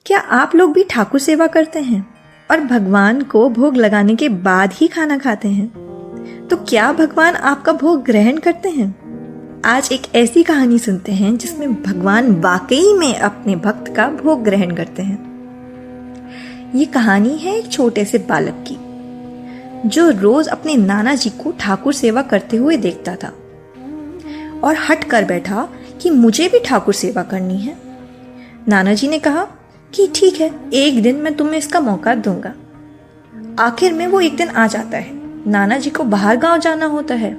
क्या आप लोग भी ठाकुर सेवा करते हैं और भगवान को भोग लगाने के बाद ही खाना खाते हैं? तो क्या भगवान आपका भोग ग्रहण करते हैं? आज एक ऐसी कहानी सुनते हैं जिसमें भगवान वाकई में अपने भक्त का भोग ग्रहण करते हैं। ये कहानी है एक छोटे से बालक की जो रोज अपने नाना जी को ठाकुर सेवा करते हुए देखता था और हट कर बैठा कि मुझे भी ठाकुर सेवा करनी है। नाना जी ने कहा कि ठीक है, एक दिन मैं तुम्हें इसका मौका दूंगा। आखिर में वो एक दिन आ जाता है। नाना जी को बाहर गांव जाना होता है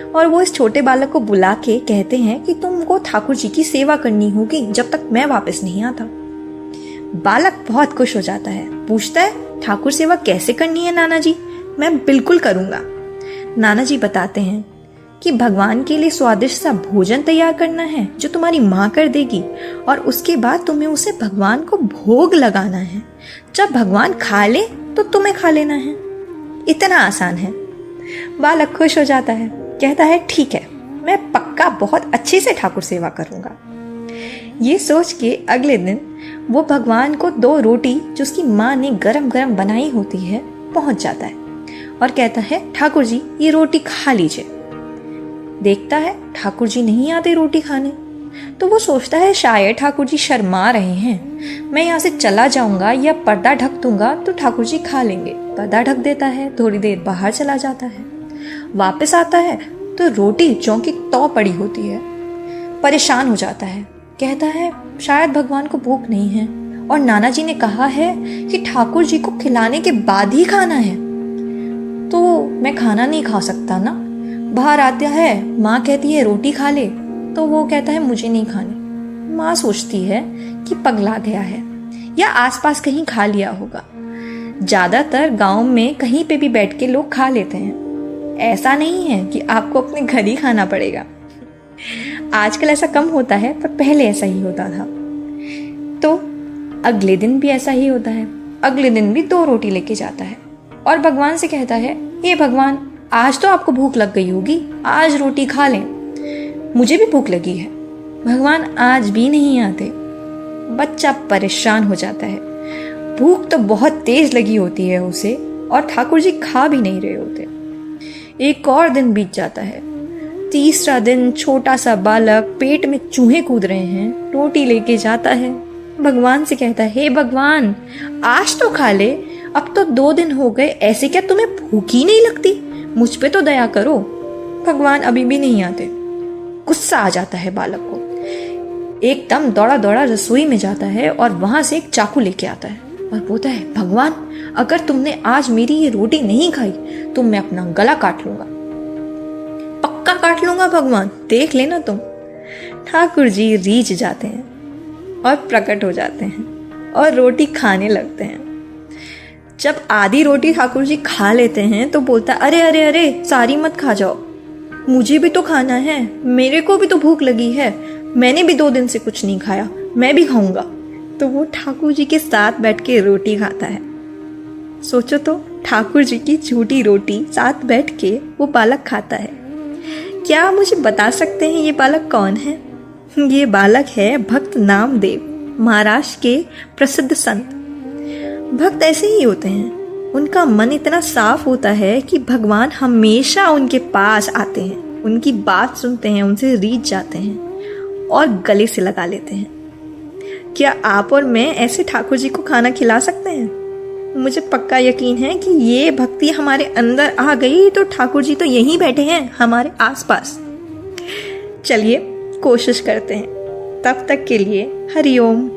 और वो इस छोटे बालक को बुला के कहते हैं कि तुमको ठाकुर जी की सेवा करनी होगी जब तक मैं वापस नहीं आता। बालक बहुत खुश हो जाता है, पूछता है ठाकुर सेवा कैसे करनी है नाना जी? मैं बिल्कुल करूंगा। नाना जी बताते हैं कि भगवान के लिए स्वादिष्ट सा भोजन तैयार करना है जो तुम्हारी माँ कर देगी और उसके बाद तुम्हें उसे भगवान को भोग लगाना है। जब भगवान खा ले तो तुम्हें खा लेना है। इतना आसान है। बालक खुश हो जाता है, कहता है ठीक है, मैं पक्का बहुत अच्छे से ठाकुर सेवा करूंगा। ये सोच के अगले दिन वो भगवान को 2 रोटी जो उसकी माँ ने गरम गरम बनाई होती है पहुंच जाता है और कहता है ठाकुर जी ये रोटी खा लीजिए। देखता है ठाकुर जी नहीं आते रोटी खाने, तो वो सोचता है शायद ठाकुर जी शर्मा रहे हैं। मैं यहाँ से चला जाऊंगा या पर्दा ढक दूंगा तो ठाकुर जी खा लेंगे। पर्दा ढक देता है, थोड़ी देर बाहर चला जाता है, वापस आता है तो रोटी चौंकी तौ पड़ी होती है। परेशान हो जाता है, कहता है शायद भगवान को भूख नहीं है और नाना जी ने कहा है कि ठाकुर जी को खिलाने के बाद ही खाना है, तो मैं खाना नहीं खा सकता ना। बाहर आता है, माँ कहती है रोटी खा ले, तो वो कहता है मुझे नहीं खानी। माँ सोचती है कि पगला गया है या आसपास कहीं खा लिया होगा। ज्यादातर गांव में कहीं पे भी बैठ के लोग खा लेते हैं। ऐसा नहीं है कि आपको अपने घर ही खाना पड़ेगा। आजकल ऐसा कम होता है पर पहले ऐसा ही होता था। तो अगले दिन भी ऐसा ही होता है। अगले दिन भी 2 रोटी लेके जाता है और भगवान से कहता है हे भगवान, आज तो आपको भूख लग गई होगी, आज रोटी खा लें, मुझे भी भूख लगी है। भगवान आज भी नहीं आते। बच्चा परेशान हो जाता है। भूख तो बहुत तेज लगी होती है उसे और ठाकुर जी खा भी नहीं रहे होते। एक और दिन बीत जाता है। तीसरा दिन छोटा सा बालक पेट में चूहे कूद रहे हैं, रोटी लेके जाता है। भगवान से कहता है हे भगवान, आज तो खा ले, अब तो 2 दिन हो गए, ऐसे क्या तुम्हें भूख ही नहीं लगती? मुझ पे तो दया करो। भगवान अभी भी नहीं आते। गुस्सा आ जाता है बालक को। एकदम दौड़ा दौड़ा रसोई में जाता है और वहां से एक चाकू लेके आता है और बोलता है भगवान, अगर तुमने आज मेरी ये रोटी नहीं खाई तो मैं अपना गला काट लूंगा। पक्का काट लूंगा भगवान, देख लेना तुम। ठाकुर जी रीझ जाते हैं और प्रकट हो जाते हैं और रोटी खाने लगते हैं। जब आधी रोटी ठाकुर जी खा लेते हैं तो बोलता है अरे अरे अरे, सारी मत खा जाओ, मुझे भी तो खाना है, मेरे को भी तो भूख लगी है, मैंने भी 2 दिन से कुछ नहीं खाया, मैं भी खाऊंगा। तो वो ठाकुर जी के साथ बैठ के रोटी खाता है। सोचो तो, ठाकुर जी की झूठी रोटी साथ बैठ के वो बालक खाता है। क्या आप मुझे बता सकते हैं ये बालक कौन है? ये बालक है भक्त नामदेव, महाराष्ट्र के प्रसिद्ध संत। भक्त ऐसे ही होते हैं। उनका मन इतना साफ होता है कि भगवान हमेशा उनके पास आते हैं, उनकी बात सुनते हैं, उनसे रीझ जाते हैं और गले से लगा लेते हैं। क्या आप और मैं ऐसे ठाकुर जी को खाना खिला सकते हैं? मुझे पक्का यकीन है कि ये भक्ति हमारे अंदर आ गई तो ठाकुर जी तो यहीं बैठे हैं हमारे आसपास। चलिए कोशिश करते हैं। तब तक के लिए हरि ओम।